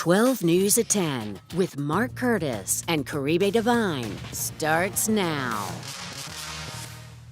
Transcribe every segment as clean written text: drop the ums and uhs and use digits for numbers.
12 News at 10 with Mark Curtis and Caribe Divine starts now.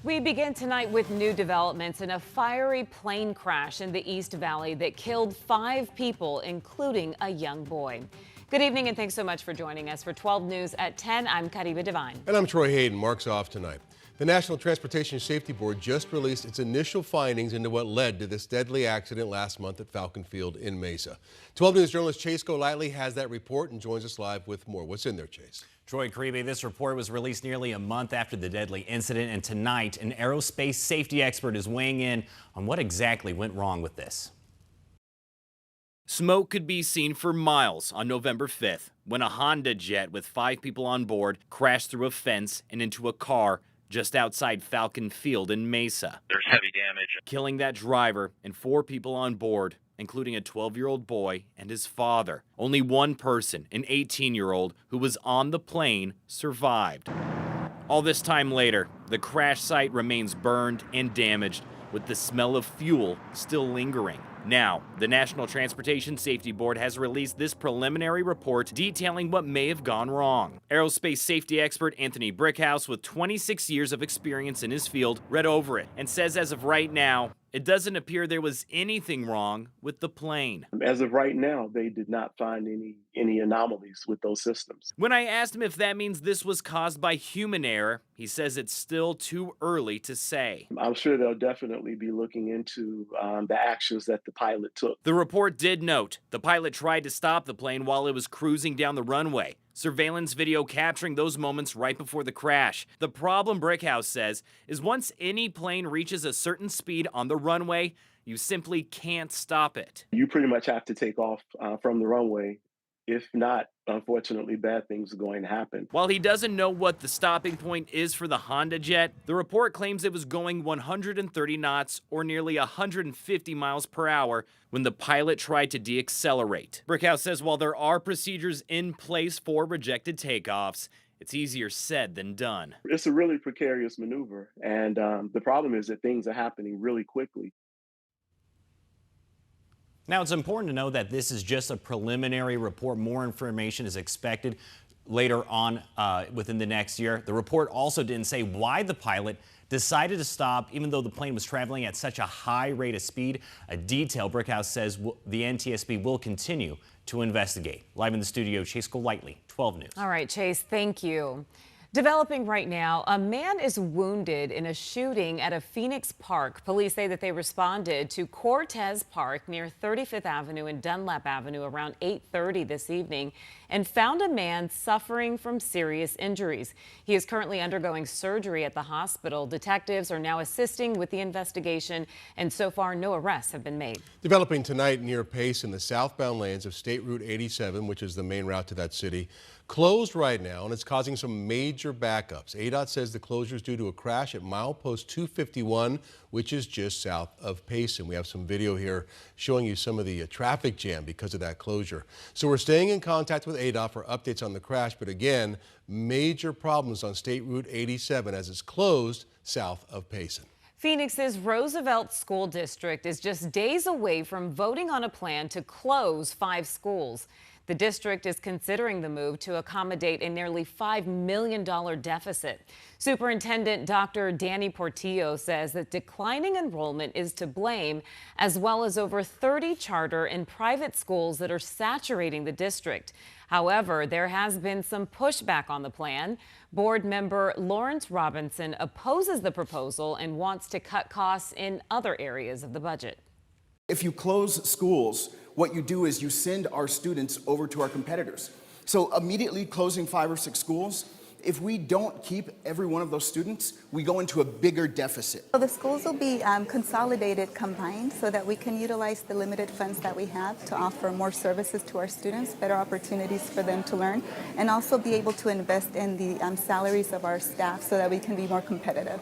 We begin tonight with new developments in a fiery plane crash in the East Valley that killed 5 people, including a young boy. Good evening and thanks so much for joining us for 12 News at 10. I'm Caribe Divine. And I'm Troy Hayden. Mark's off tonight. The National Transportation Safety Board just released its initial findings into what led to this deadly accident last month at Falcon Field in Mesa. 12 News journalist Chase Golightly has that report and joins us live with more. What's in there, Chase? Troy, Caribe, this report was released nearly a month after the deadly incident, and tonight an aerospace safety expert is weighing in on what exactly went wrong with this. Smoke could be seen for miles on November 5th when a Honda jet with 5 people on board crashed through a fence and into a car just outside Falcon Field in Mesa. There's heavy damage, killing that driver and 4 people on board, including a 12-year-old boy and his father. Only one person, an 18-year-old, who was on the plane, survived. All this time later, the crash site remains burned and damaged, with the smell of fuel still lingering. Now, the National Transportation Safety Board has released this preliminary report detailing what may have gone wrong. Aerospace safety expert Anthony Brickhouse, with 26 years of experience in his field, read over it and says as of right now, it doesn't appear there was anything wrong with the plane. As of right now, they did not find any anomalies with those systems. When I asked him if that means this was caused by human error, he says it's still too early to say. I'm sure they'll definitely be looking into the actions that the pilot took. The report did note the pilot tried to stop the plane while it was cruising down the runway. Surveillance video capturing those moments right before the crash. The problem, Brickhouse says, is once any plane reaches a certain speed on the runway, you simply can't stop it. You pretty much have to take off from the runway. If not, unfortunately, bad things are going to happen. While he doesn't know what the stopping point is for the Honda jet, the report claims it was going 130 knots or nearly 150 miles per hour when the pilot tried to deaccelerate. Brickhouse says while there are procedures in place for rejected takeoffs, it's easier said than done. It's a really precarious maneuver, and the problem is that things are happening really quickly. Now, it's important to know that this is just a preliminary report. More information is expected later on within the next year. The report also didn't say why the pilot decided to stop, even though the plane was traveling at such a high rate of speed. A detail, Brickhouse says the NTSB will continue to investigate. Live in the studio, Chase Golightly, 12 News. All right, Chase, thank you. Developing right now, a man is wounded in a shooting at a Phoenix park. Police say that they responded to Cortez Park near 35th Avenue and Dunlap Avenue around 8:30 this evening and found a man suffering from serious injuries. He is currently undergoing surgery at the hospital. Detectives are now assisting with the investigation, and so far no arrests have been made. Developing tonight near Pace in the southbound lanes of State Route 87, which is the main route to that city, closed right now, and it's causing some major backups. ADOT says the closure is due to a crash at milepost 251, which is just south of Payson. We have some video here showing you some of the traffic jam because of that closure. So we're staying in contact with ADOT for updates on the crash, but again, major problems on State Route 87 as it's closed south of Payson. Phoenix's Roosevelt School District is just days away from voting on a plan to close 5 schools. The district is considering the move to accommodate a nearly $5 million deficit. Superintendent Dr. Danny Portillo says that declining enrollment is to blame, as well as over 30 charter and private schools that are saturating the district. However, there has been some pushback on the plan. Board member Lawrence Robinson opposes the proposal and wants to cut costs in other areas of the budget. If you close schools, what you do is you send our students over to our competitors. So immediately closing 5 or 6 schools, if we don't keep every one of those students, we go into a bigger deficit. So the schools will be consolidated, combined, so that we can utilize the limited funds that we have to offer more services to our students, better opportunities for them to learn, and also be able to invest in the salaries of our staff so that we can be more competitive.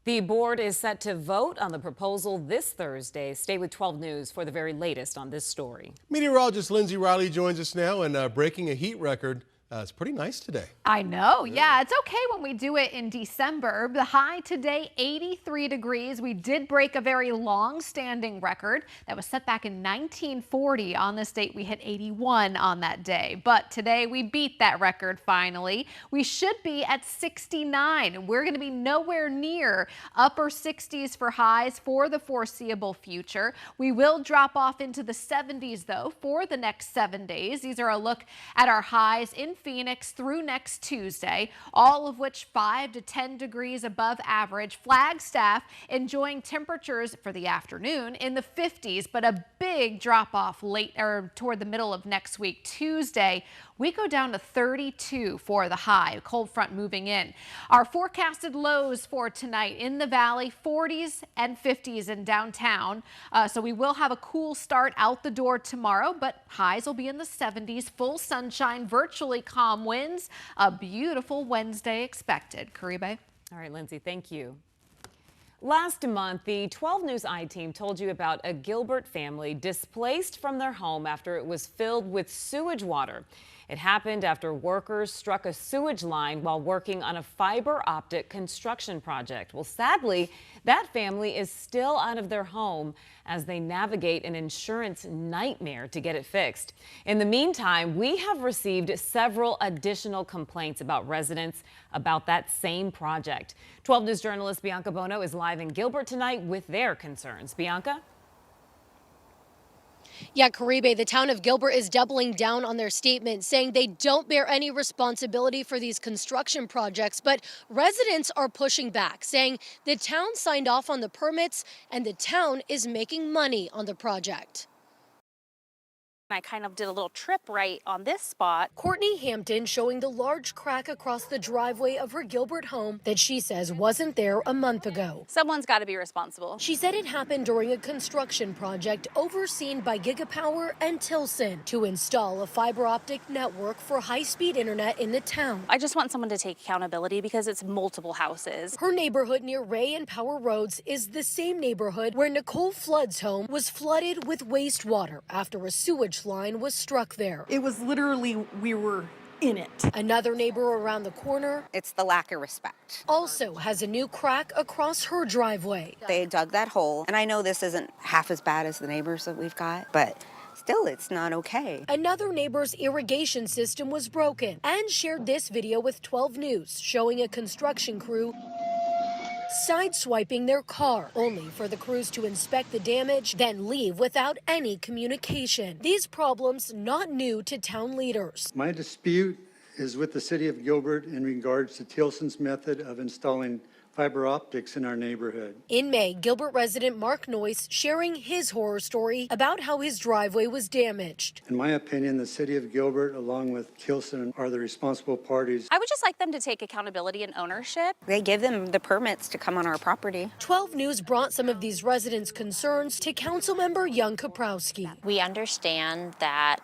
The board is set to vote on the proposal this Thursday. Stay with 12 News for the very latest on this story. Meteorologist Lindsay Riley joins us now, and breaking a heat record It's pretty nice today. I know. Yeah, it's okay when we do it in December. The high today, 83 degrees. We did break a very long-standing record that was set back in 1940. On this date, we hit 81 on that day. But today, we beat that record finally. We should be at 69, and we're going to be nowhere near upper 60s for highs for the foreseeable future. We will drop off into the 70s, though, for the next 7 days. These are a look at our highs in Phoenix through next Tuesday, all of which 5 to 10 degrees above average. Flagstaff enjoying temperatures for the afternoon in the 50s, but a big drop off late or toward the middle of next week. Tuesday, we go down to 32 for the high. Cold front moving in. Our forecasted lows for tonight in the valley, 40s and 50s in downtown. So we will have a cool start out the door tomorrow, but highs will be in the 70s. Full sunshine, virtually calm winds. A beautiful Wednesday expected. Caribe. All right, Lindsay, thank you. Last month, the 12 News I-Team told you about a Gilbert family displaced from their home after it was filled with sewage water. It happened after workers struck a sewage line while working on a fiber optic construction project. Well, sadly, that family is still out of their home as they navigate an insurance nightmare to get it fixed. In the meantime, we have received several additional complaints about residents about that same project. 12 News journalist Bianca Bono is live in Gilbert tonight with their concerns. Bianca? Yeah, Caribe, the town of Gilbert is doubling down on their statement, saying they don't bear any responsibility for these construction projects. But residents are pushing back, saying the town signed off on the permits and the town is making money on the project. I kind of did a little trip right on this spot. Courtney Hampton showing the large crack across the driveway of her Gilbert home that she says wasn't there a month ago. Someone's got to be responsible. She said it happened during a construction project overseen by Gigapower and Tilson to install a fiber optic network for high-speed internet in the town. I just want someone to take accountability because it's multiple houses. Her neighborhood near Ray and Power Roads is the same neighborhood where Nicole Flood's home was flooded with wastewater after a sewage line was struck there. It was literally, we were in it. Another neighbor around the corner, it's the lack of respect, also has a new crack across her driveway. They dug that hole, and I know this isn't half as bad as the neighbors that we've got, but still, it's not okay. Another neighbor's irrigation system was broken and shared this video with 12 News, showing a construction crew sideswiping their car, only for the crews to inspect the damage, then leave without any communication. These problems not new to town leaders. My dispute is with the city of Gilbert in regards to Tilson's method of installing fiber optics in our neighborhood. In May, Gilbert resident Mark Noyce sharing his horror story about how his driveway was damaged. In my opinion, the city of Gilbert, along with Tilson, are the responsible parties. I would just like them to take accountability and ownership. They give them the permits to come on our property. 12 News brought some of these residents' concerns to Councilmember Young Kaprowski. We understand that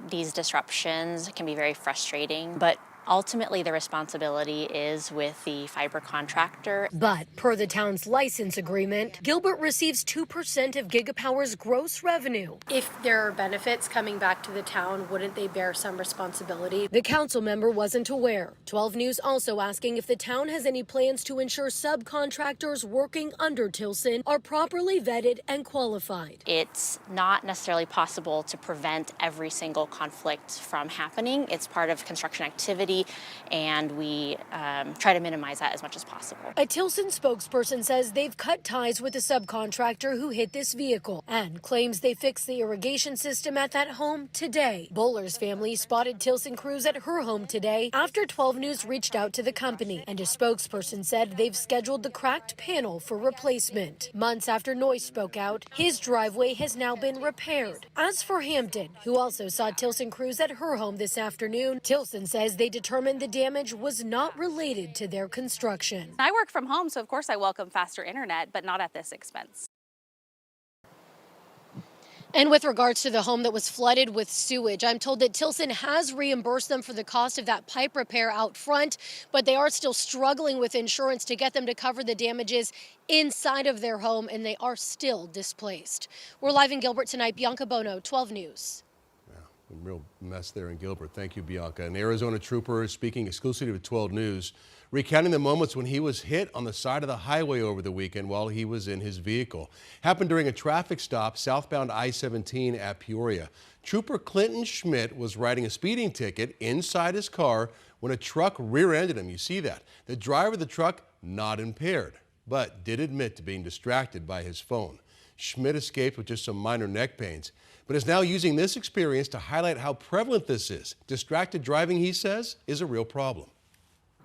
these disruptions can be very frustrating, but ultimately, the responsibility is with the fiber contractor. But per the town's license agreement, Gilbert receives 2% of Gigapower's gross revenue. If there are benefits coming back to the town, wouldn't they bear some responsibility? The council member wasn't aware. 12 News also asking if the town has any plans to ensure subcontractors working under Tilson are properly vetted and qualified. It's not necessarily possible to prevent every single conflict from happening. It's part of construction activity, and we try to minimize that as much as possible. A Tilson spokesperson says they've cut ties with the subcontractor who hit this vehicle and claims they fixed the irrigation system at that home today. Bowler's family spotted Tilson crews at her home today after 12 News reached out to the company, and a spokesperson said they've scheduled the cracked panel for replacement. Months after Noyce spoke out, his driveway has now been repaired. As for Hampton, who also saw Tilson crews at her home this afternoon, Tilson says they determined the damage was not related to their construction. I work from home, so of course I welcome faster internet, but not at this expense. And with regards to the home that was flooded with sewage, I'm told that Tilson has reimbursed them for the cost of that pipe repair out front, but they are still struggling with insurance to get them to cover the damages inside of their home, and they are still displaced. We're live in Gilbert tonight. Bianca Bono, 12 News. A real mess there in Gilbert. Thank you, Bianca. An Arizona trooper is speaking exclusively to 12 News, recounting the moments when he was hit on the side of the highway over the weekend while he was in his vehicle. Happened during a traffic stop southbound I-17 at Peoria. Trooper Clinton Schmidt was writing a speeding ticket inside his car when a truck rear-ended him. You see that. The driver of the truck, not impaired, but did admit to being distracted by his phone. Schmidt escaped with just some minor neck pains, but is now using this experience to highlight how prevalent this is. Distracted driving, he says, is a real problem.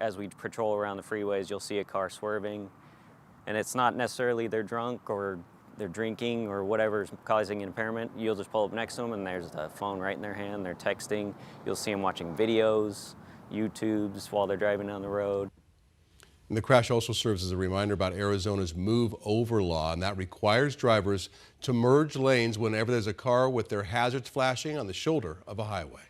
As we patrol around the freeways, you'll see a car swerving, and it's not necessarily they're drunk or they're drinking or whatever's causing an impairment. You'll just pull up next to them and there's the phone right in their hand. They're texting. You'll see them watching videos, YouTubes while they're driving down the road. And the crash also serves as a reminder about Arizona's move over law, and that requires drivers to merge lanes whenever there's a car with their hazards flashing on the shoulder of a highway.